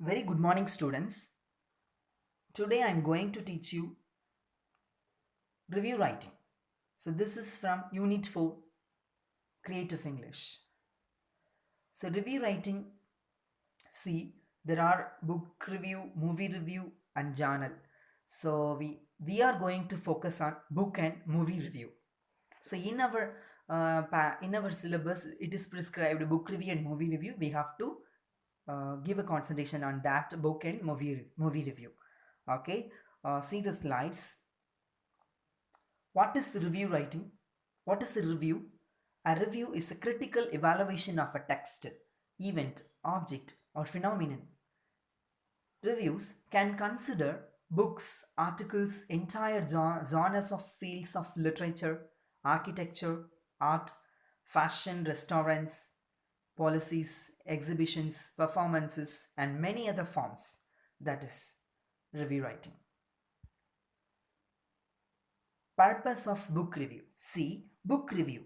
Very good morning, students. Today I'm going to teach you review writing. So, this is from Unit 4 Creative English. So, review writing, see, there are book review, movie review, and journal. So, we are going to focus on book and movie review. So, in our syllabus, it is prescribed book review and movie review. We have to give a concentration on that book and movie review. Okay, see the slides. What is review writing? What is a review? A review is a critical evaluation of a text, event, object, or phenomenon. Reviews can consider books, articles, entire genres of fields of literature, architecture, art, fashion, restaurants, policies, exhibitions, performances, and many other forms. That is review writing. Purpose of book review. See, book review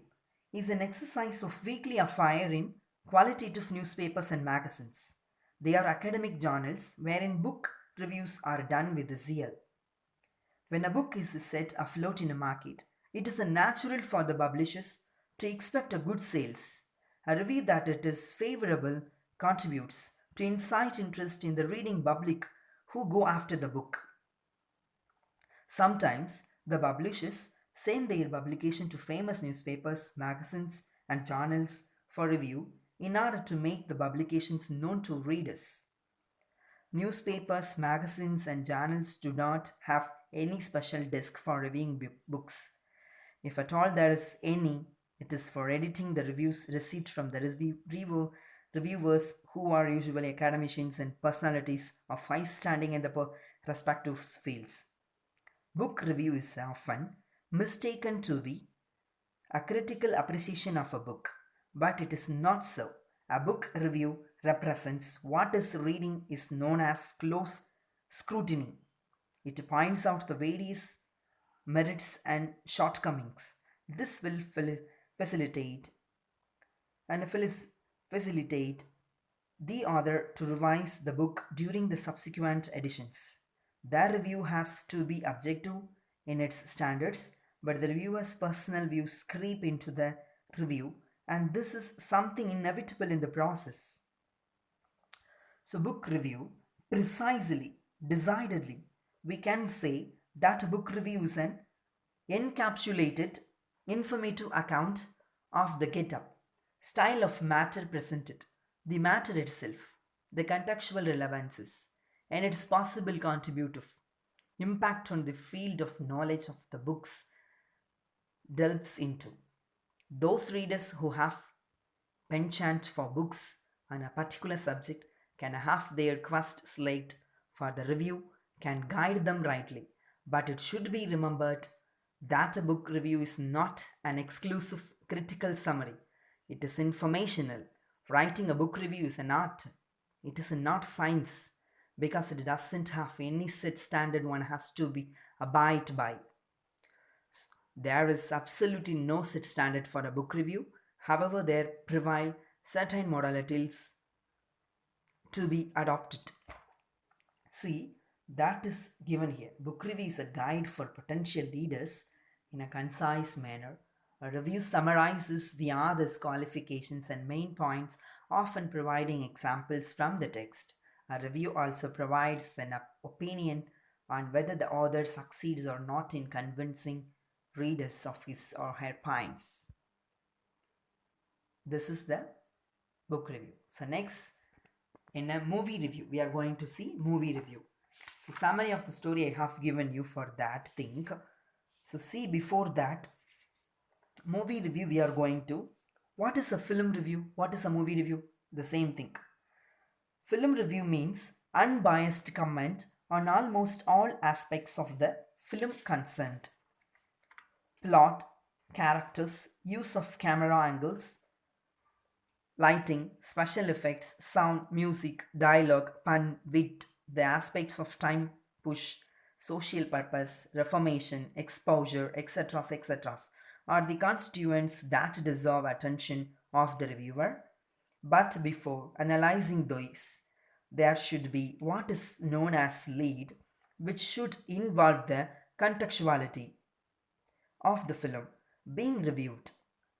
is an exercise of weekly affair in qualitative newspapers and magazines. They are academic journals wherein book reviews are done with zeal. When a book is set afloat in a market, it is natural for the publishers to expect a good sales. A review that it is favorable contributes to incite interest in the reading public who go after the book. Sometimes the publishers send their publication to famous newspapers, magazines, and journals for review in order to make the publications known to readers. Newspapers, magazines, and journals do not have any special desk for reviewing books. If at all there is any, it is for editing the reviews received from the reviewers who are usually academicians and personalities of high standing in the respective fields. Book review is often mistaken to be a critical appreciation of a book, but it is not so. A book review represents what is reading is known as close scrutiny. It points out the various merits and shortcomings. This will facilitate and facilitate the author to revise the book during the subsequent editions. The review has to be objective in its standards, but the reviewer's personal views creep into the review, and this is something inevitable in the process. So, book review, precisely, decidedly, we can say that a book review is an encapsulated, informative account of the get up, style of matter presented, the matter itself, the contextual relevances, and its possible contributive impact on the field of knowledge of the books delves into. Those readers who have penchant for books on a particular subject can have their quest slate for the review can guide them rightly, but it should be remembered that a book review is not an exclusive critical summary. It is informational. Writing a book review is an art. It is not science because it doesn't have any set standard one has to be abide by. There is absolutely no set standard for a book review. However, there prevail certain modalities to be adopted. See, that is given here. Book review is a guide for potential readers in a concise manner. A review summarizes the author's qualifications and main points, often providing examples from the text. A review also provides an opinion on whether the author succeeds or not in convincing readers of his or her points. This is the book review. So next, in a movie review, we are going to see movie review. So summary of the story I have given you for that thing. So see, before that movie review, we are going to, what is a film review, what is a movie review? The same thing. Film review means unbiased comment on almost all aspects of the film concerned: plot, characters, use of camera angles, lighting, special effects, sound, music, dialogue, pun, wit, the aspects of time push, social purpose, reformation, exposure, etc. are the constituents that deserve attention of the reviewer. But before analyzing these, There should be what is known as lead, which should involve the contextuality of the film being reviewed.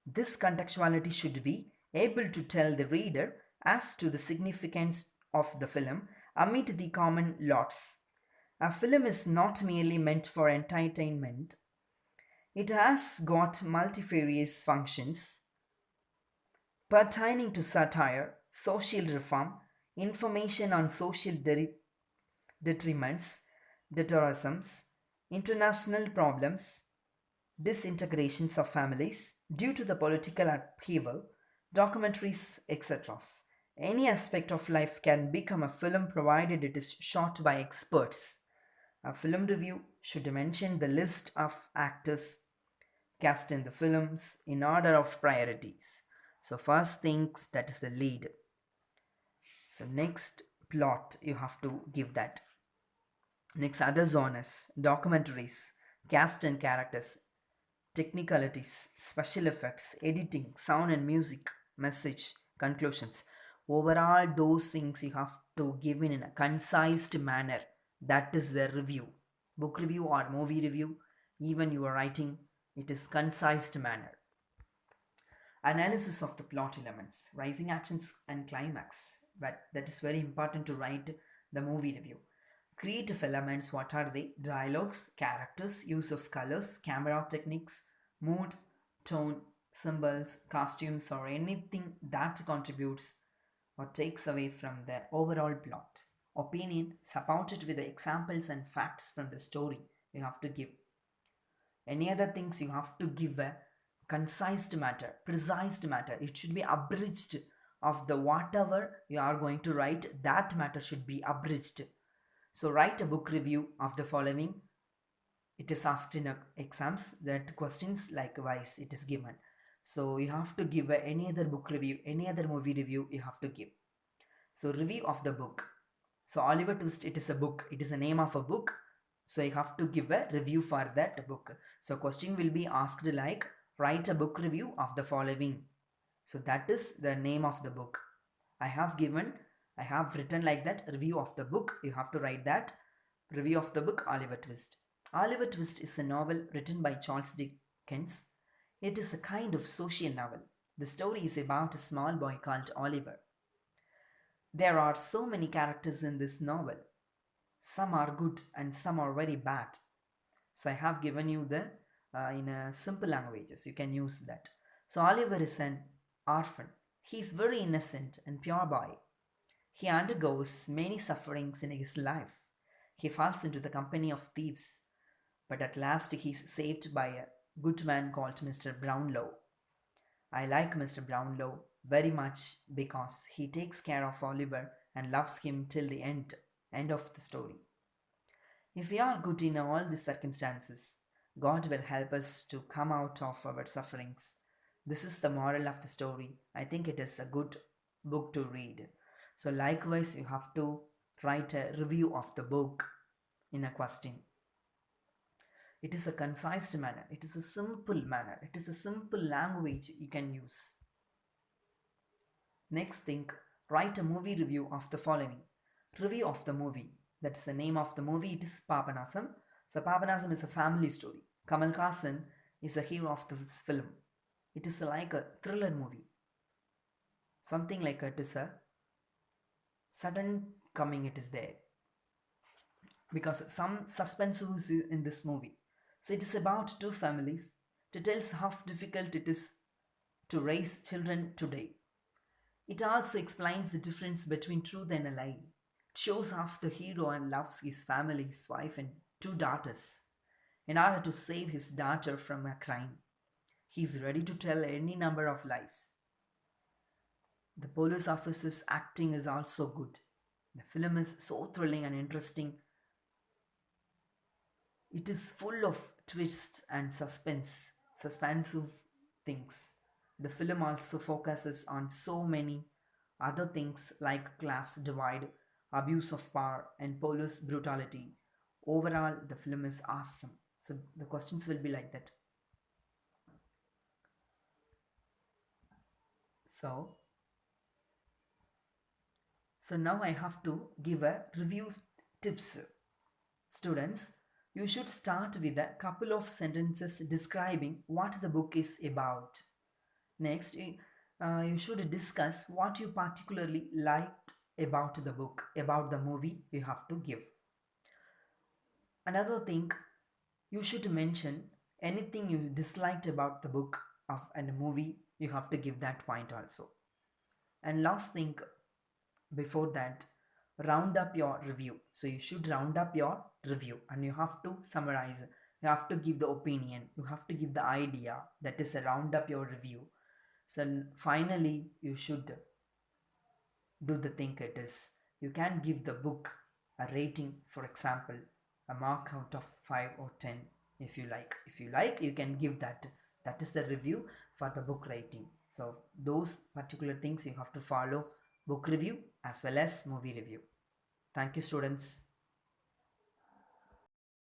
This contextuality should be able to tell the reader as to the significance of the film amid the common lots. A film is not merely meant for entertainment, it has got multifarious functions pertaining to satire, social reform, information on social detriments, deteriorisms, international problems, disintegrations of families due to the political upheaval, documentaries, etc. Any aspect of life can become a film provided it is shot by experts. A film review should mention the list of actors cast in the films in order of priorities. So first things that is the lead. So next plot you have to give that. Next other genres, documentaries, cast and characters, technicalities, special effects, editing, sound and music, message, conclusions. Overall, those things you have to give in a concise manner. That is the review. Book review or movie review, even you are writing, it is concise manner. Analysis of the plot elements, rising actions and climax. But that is very important to write the movie review. Creative elements, what are they? Dialogues, characters, use of colors, camera techniques, mood, tone, symbols, costumes, or anything that contributes or takes away from the overall plot. Opinion, supported with the examples and facts from the story you have to give. Any other things you have to give a concise matter, precise matter. It should be abridged of the whatever you are going to write, that matter should be abridged. So write a book review of the following. It is asked in exams, that questions likewise it is given. So you have to give any other book review, any other movie review you have to give. So review of the book. So Oliver Twist, it is a book. It is the name of a book. So you have to give a review for that book. So question will be asked like, write a book review of the following. So that is the name of the book. I have written like that, review of the book. You have to write that. Review of the book, Oliver Twist. Oliver Twist is a novel written by Charles Dickens. It is a kind of social novel. The story is about a small boy called Oliver. There are so many characters in this novel. Some are good and some are very bad. So I have given you the in a simple languages. You can use that. So Oliver is an orphan. He is very innocent and pure boy. He undergoes many sufferings in his life. He falls into the company of thieves, but at last he is saved by a good man called Mr. Brownlow. I like Mr. Brownlow very much because he takes care of Oliver and loves him till the end. End of the story. If we are good in all these circumstances, God will help us to come out of our sufferings. This is the moral of the story. I think it is a good book to read. So, likewise, you have to write a review of the book in a question. It is a concise manner, it is a simple manner, it is a simple language you can use. Next thing, write a movie review of the following. Review of the movie. That is the name of the movie. It is Papanasam. So Papanasam is a family story. Kamal Haasan is the hero of this film. It is like a thriller movie. Something like it is a sudden coming it is there. Because some suspense is in this movie. So it is about two families. It tells how difficult it is to raise children today. It also explains the difference between truth and a lie. It shows how the hero loves his family, his wife, and two daughters. In order to save his daughter from a crime, he is ready to tell any number of lies. The police officer's acting is also good. The film is so thrilling and interesting. It is full of twists and suspensive things. The film also focuses on so many other things like class divide, abuse of power, and police brutality. Overall, the film is awesome. So the questions will be like that. So So now I have to give a review tips. Students, you should start with a couple of sentences describing what the book is about. Next, you should discuss what you particularly liked about the book, about the movie you have to give. Another thing, you should mention anything you disliked about the book of and the movie, you have to give that point also. And last thing, before that, round up your review. So you should round up your review and you have to summarize, you have to give the opinion, you have to give the idea, that is a round up your review. So finally you should do the thing, it is you can give the book a rating, for example a mark out of 5 or 10. If you like you can give that. That is the review for the book rating. So those particular things you have to follow: book review as well as movie review. Thank you, students.